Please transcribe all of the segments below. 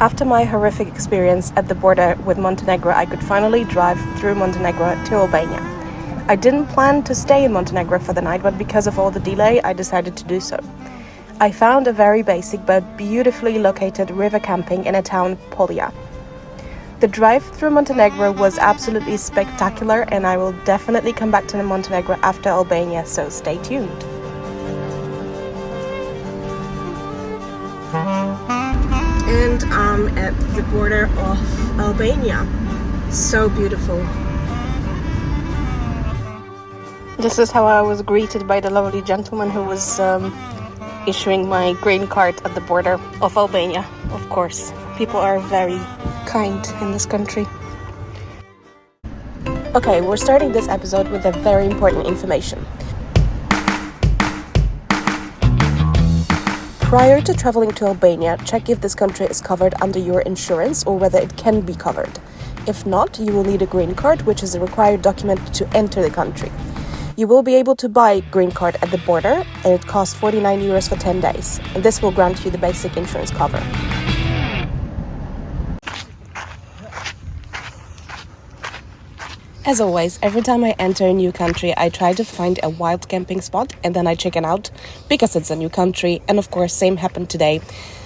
After my horrific experience at the border with Montenegro, I could finally drive through Montenegro to Albania. I didn't plan to stay in Montenegro for the night, but because of all the delay, I decided to do so. I found a very basic but beautifully located river camping in a town, Polja. The drive through Montenegro was absolutely spectacular, and I will definitely come back to Montenegro after Albania, so stay tuned. And I'm at the border of Albania. So beautiful. This is how I was greeted by the lovely gentleman who was issuing my green card at the border of Albania. Of course, people are very kind in this country. Okay, we're starting this episode with a very important information. Prior to traveling to Albania, check if this country is covered under your insurance or whether it can be covered. If not, you will need a green card, which is a required document to enter the country. You will be able to buy a green card at the border, and it costs 49 euros for 10 days. And this will grant you the basic insurance cover. As always, every time I enter a new country, I try to find a wild camping spot and then I chicken out because it's a new country. And of course, same happened today.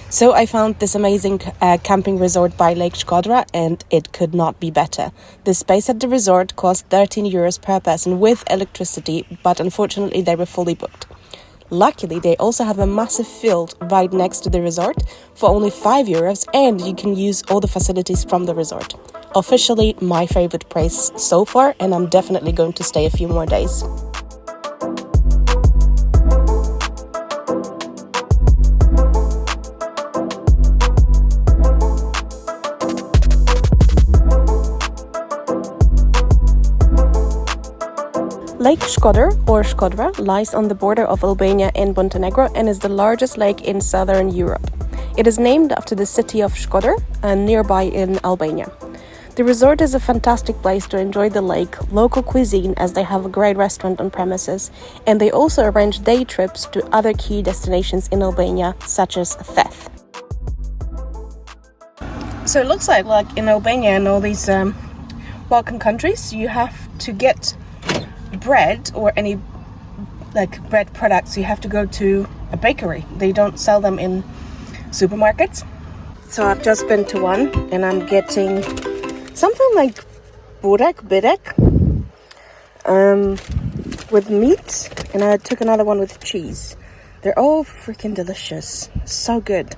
So I found this amazing camping resort by Lake Shkodra, and it could not be better. The space at the resort cost 13 euros per person with electricity, but unfortunately they were fully booked. Luckily, they also have a massive field right next to the resort for only 5 euros, and you can use all the facilities from the resort. Officially my favorite place so far, and I'm definitely going to stay a few more days. Lake Shkodër, or Shkodra, lies on the border of Albania and Montenegro and is the largest lake in southern Europe. It is named after the city of Shkodër, nearby in Albania. The resort is a fantastic place to enjoy the lake, local cuisine as they have a great restaurant on premises, and they also arrange day trips to other key destinations in Albania, such as Theth. So it looks like in Albania and all these Balkan countries, you have to get bread or any bread products, you have to go to a bakery. They don't sell them in supermarkets. So I've just been to one and I'm getting something like börek with meat, and I took another one with cheese. They're all freaking delicious. So good.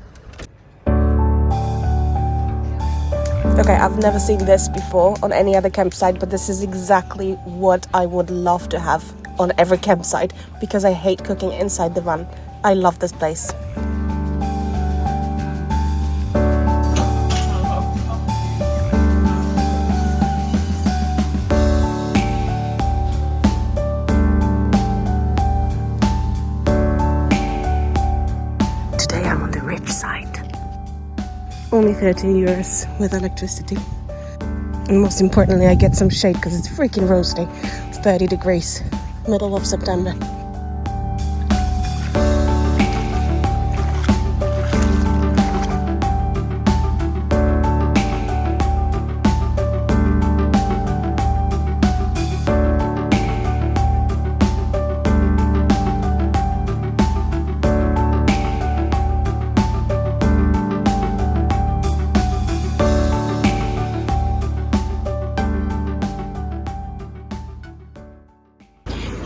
Okay, I've never seen this before on any other campsite, but this is exactly what I would love to have on every campsite because I hate cooking inside the van. I love this place. Only 13 euros with electricity. And most importantly, I get some shade because it's freaking roasting. It's 30 degrees, middle of September.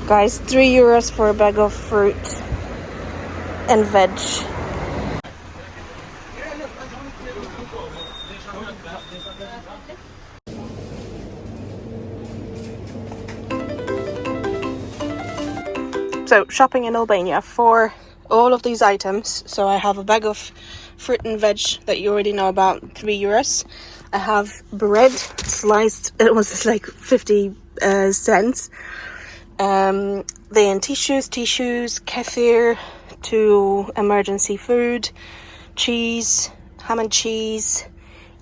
Guys, 3 euros for a bag of fruit and veg. So, shopping in Albania for all of these items. So I have a bag of fruit and veg that you already know about, 3 euros. I have bread sliced, it was like 50 cents. Then tissues, kefir, to emergency food, cheese, ham and cheese,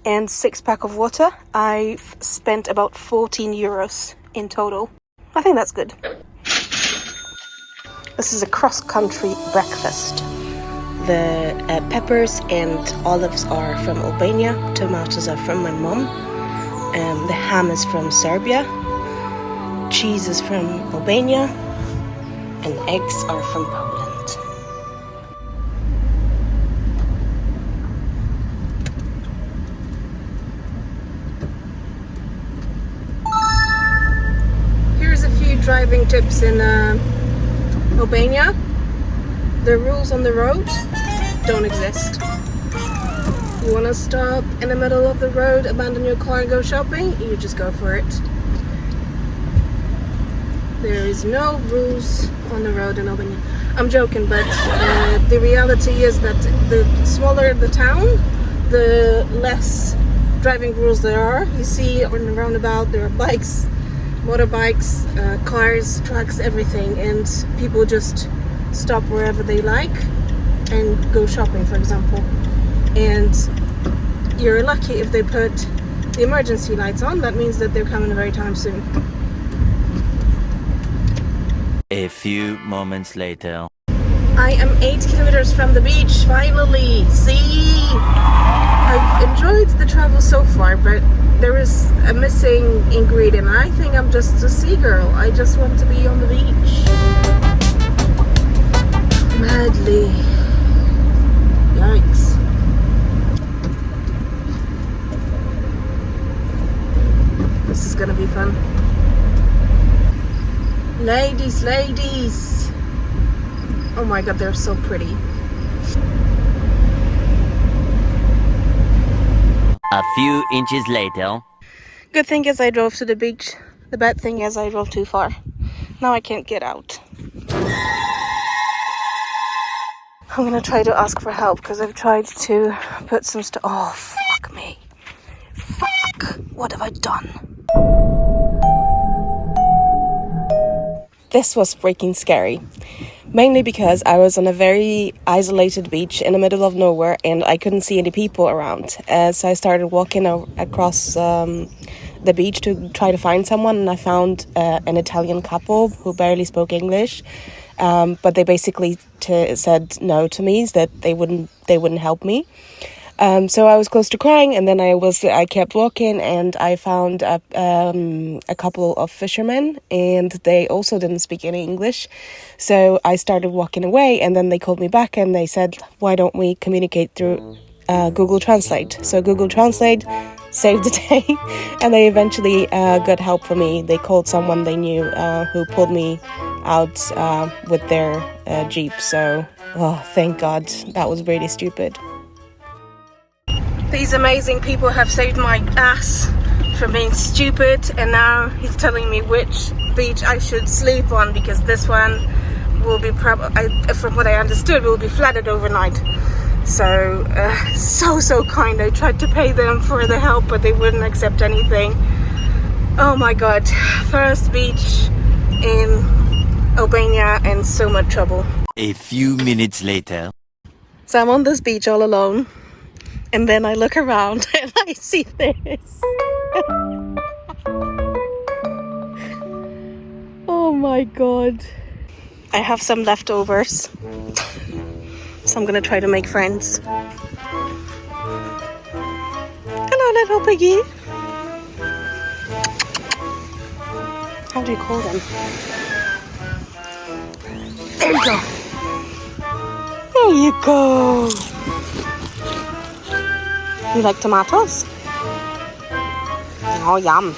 and 6-pack of water. I've spent about 14 euros in total. I think that's good. This is a cross-country breakfast. The peppers and olives are from Albania. Tomatoes are from my mom. The ham is from Serbia. Cheese is from Albania. And eggs are from Poland. Here's a few driving tips in Albania. The rules on the road don't exist. You want to stop in the middle of the road, abandon your car and go shopping, you just go for it. There is no rules on the road in Albania. I'm joking, but the reality is that the smaller the town, the less driving rules there are. You see on the roundabout there are bikes, motorbikes, cars, trucks, everything, and people just stop wherever they like and go shopping, for example. And you're lucky if they put the emergency lights on. That means that they're coming very time soon. A few moments later. I am 8 kilometers from the beach, finally. See, I've enjoyed the travel so far, but there is a missing ingredient. I think I'm just a sea girl. I just want to be on the beach. Madly. Yikes. This is gonna be fun. Ladies, ladies. Oh my god, they're so pretty. A few inches later. Good thing is I drove to the beach. The bad thing is I drove too far. Now I can't get out. I'm gonna try to ask for help because I've tried to put some stuff. Oh, fuck me. Fuck. What have I done? This was freaking scary. Mainly because I was on a very isolated beach in the middle of nowhere and I couldn't see any people around. So I started walking across the beach to try to find someone, and I found an Italian couple who barely spoke English. But they basically said no to me, that they wouldn't help me. So I was close to crying, and then I kept walking, and I found a couple of fishermen, and they also didn't speak any English. So I started walking away, and then they called me back, and they said, "Why don't we communicate through Google Translate?" So Google Translate saved the day, and they eventually got help for me. They called someone they knew who pulled me out with their Jeep. So, oh, thank God. That was really stupid. These amazing people have saved my ass from being stupid, and now he's telling me which beach I should sleep on, because this one will be from what I understood, will be flooded overnight. So, so kind. I tried to pay them for the help, but they wouldn't accept anything. Oh my God, first beach in Albania and so much trouble. A few minutes later. So I'm on this beach all alone, and then I look around and I see this. Oh my God. I have some leftovers, so I'm gonna try to make friends. Hello, little piggy. How do you call them? There you go. There you go. You like tomatoes? Oh, yum.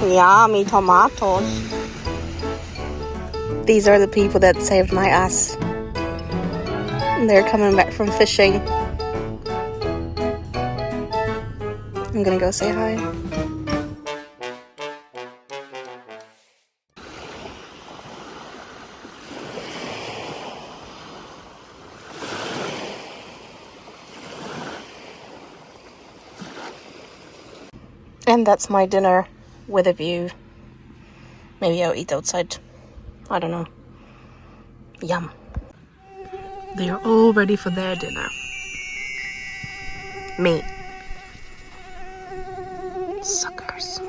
Yummy tomatoes. These are the people that saved my ass. And they're coming back from fishing. I'm gonna go say hi. And that's my dinner with a view. Maybe I'll eat outside. I don't know. Yum. They are all ready for their dinner. Me. Suckers.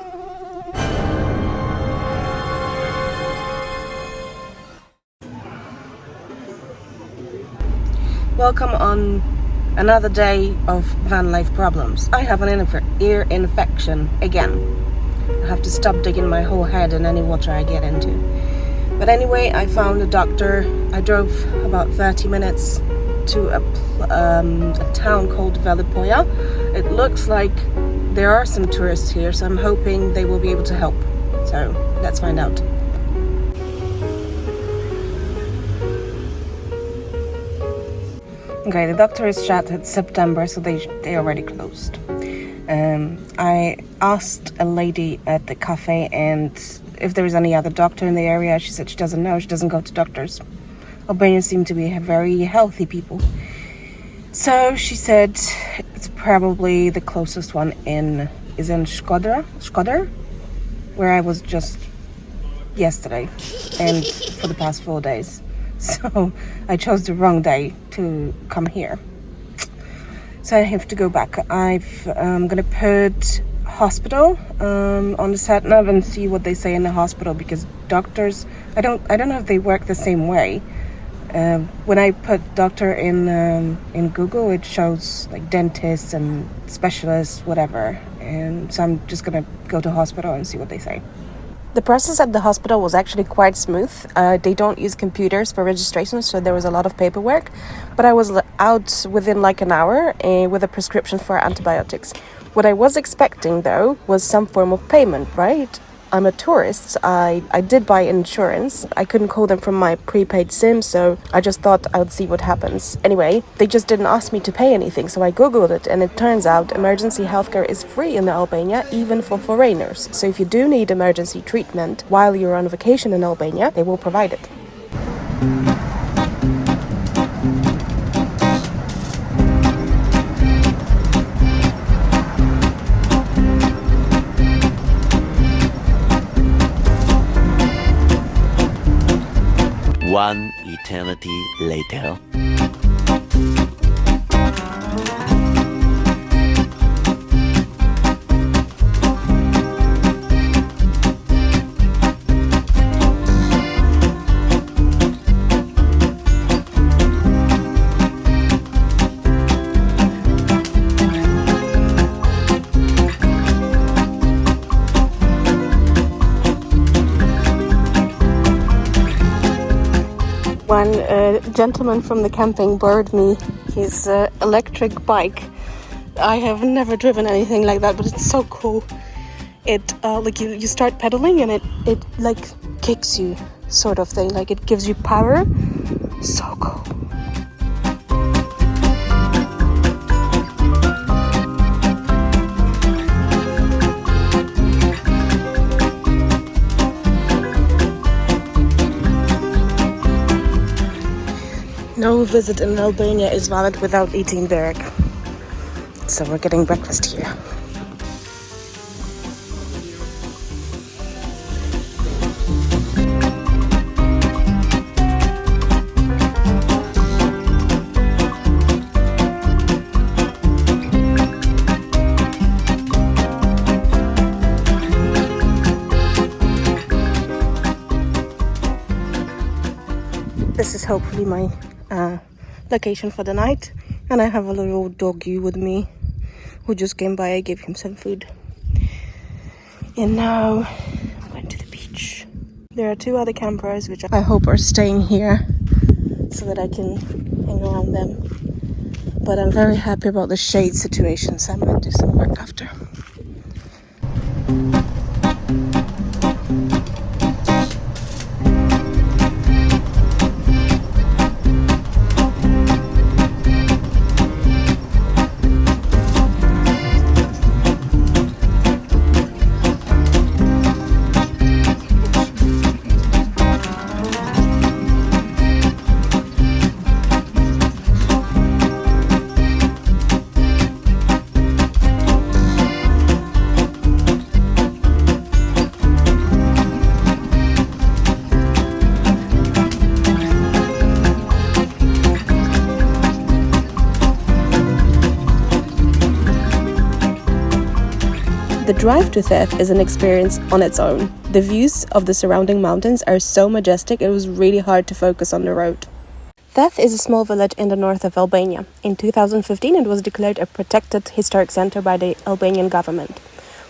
Welcome on another day of van life problems. I have an ear infection again. I have to stop digging my whole head in any water I get into. But anyway, I found a doctor. I drove about 30 minutes to a town called Velipoja. It looks like there are some tourists here, so I'm hoping they will be able to help. So let's find out. Okay, the doctor is shut at September, so they already closed. I asked a lady at the cafe and if there is any other doctor in the area. She said she doesn't know. She doesn't go to doctors. Albanians seem to be very healthy people. So she said it's probably the closest one is in Shkodër, where I was just yesterday and for the past 4 days. So I chose the wrong day to come here. So I have to go back. I'm gonna put hospital on the sat nav and see what they say in the hospital, because doctors, I don't know if they work the same way. When I put doctor in Google, it shows like dentists and specialists, whatever. And so I'm just gonna go to hospital and see what they say. The process at the hospital was actually quite smooth. They don't use computers for registration, so there was a lot of paperwork. But I was out within like an hour with a prescription for antibiotics. What I was expecting, though, was some form of payment, right? I'm a tourist. I did buy insurance. I couldn't call them from my prepaid SIM, so I just thought I would see what happens. Anyway, they just didn't ask me to pay anything, so I googled it, and it turns out emergency healthcare is free in Albania, even for foreigners. So if you do need emergency treatment while you're on vacation in Albania, they will provide it. One eternity later. One gentleman from the camping borrowed me his electric bike. I have never driven anything like that, but it's so cool. It like you start pedaling and it like kicks you, sort of thing. Like it gives you power. So cool. No visit in Albania is valid without eating berek. So we're getting breakfast here. This is hopefully my location for the night, and I have a little doggy with me who just came by. I gave him some food, and now I'm going to the beach. There are 2 other campers which I hope are staying here so that I can hang around them, but I'm very happy about the shade situation, so I'm going to do some work after. The drive to Theth is an experience on its own. The views of the surrounding mountains are so majestic, it was really hard to focus on the road. Theth is a small village in the north of Albania. In 2015, it was declared a protected historic center by the Albanian government.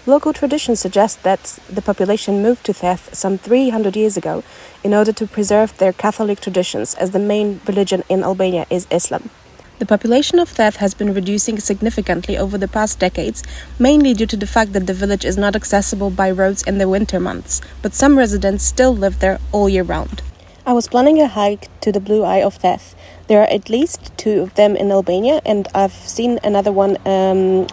Local traditions suggest that the population moved to Theth some 300 years ago in order to preserve their Catholic traditions, as the main religion in Albania is Islam. The population of Theth has been reducing significantly over the past decades, mainly due to the fact that the village is not accessible by roads in the winter months, but some residents still live there all year round. I was planning a hike to the Blue Eye of Theth. There are at least 2 of them in Albania, and I've seen another one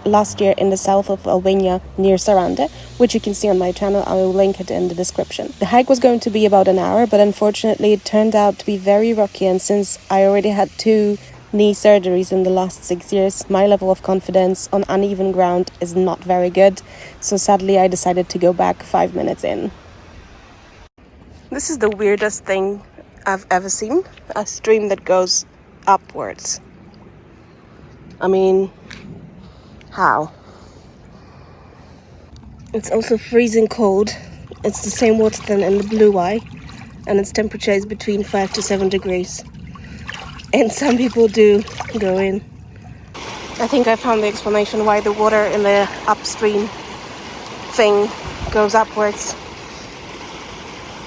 last year in the south of Albania near Sarande, which you can see on my channel. I will link it in the description. The hike was going to be about an hour, but unfortunately it turned out to be very rocky, and since I already had 2 knee surgeries in the last 6 years, my level of confidence on uneven ground is not very good, so sadly I decided to go back 5 minutes in. This is the weirdest thing I've ever seen, a stream that goes upwards. I mean, how? It's also freezing cold. It's the same water than in the Blue Eye, and its temperature is between 5 to 7 degrees. And some people do go in. I think I found the explanation why the water in the upstream thing goes upwards.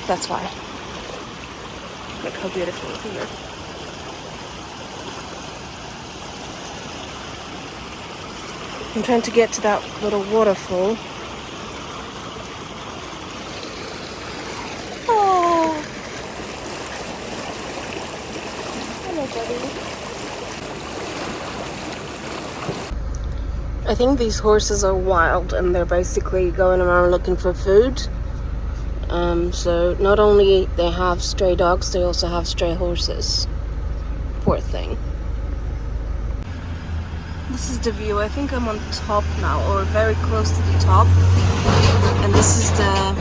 That's why. Look how beautiful it is here. I'm trying to get to that little waterfall. Oh! Hello, buddy. I think these horses are wild and they're basically going around looking for food. So not only they have stray dogs, they also have stray horses. Poor thing. This is the view. I think I'm on top now, or very close to the top. And this is the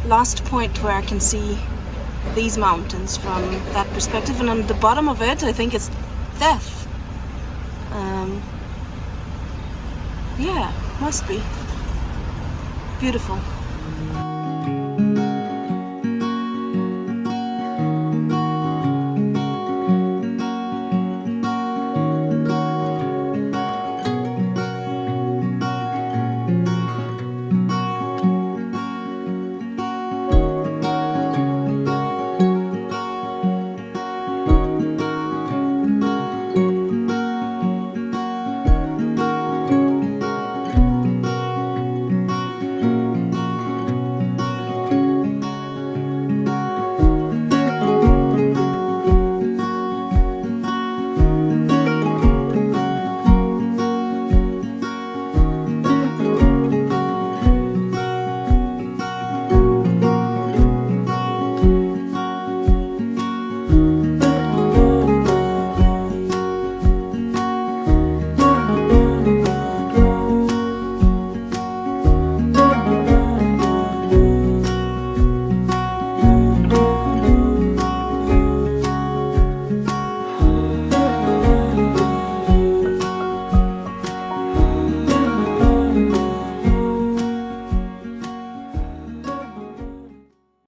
last point where I can see these mountains from that perspective. And on the bottom of it, I think it's Theth. Yeah, must be. Beautiful.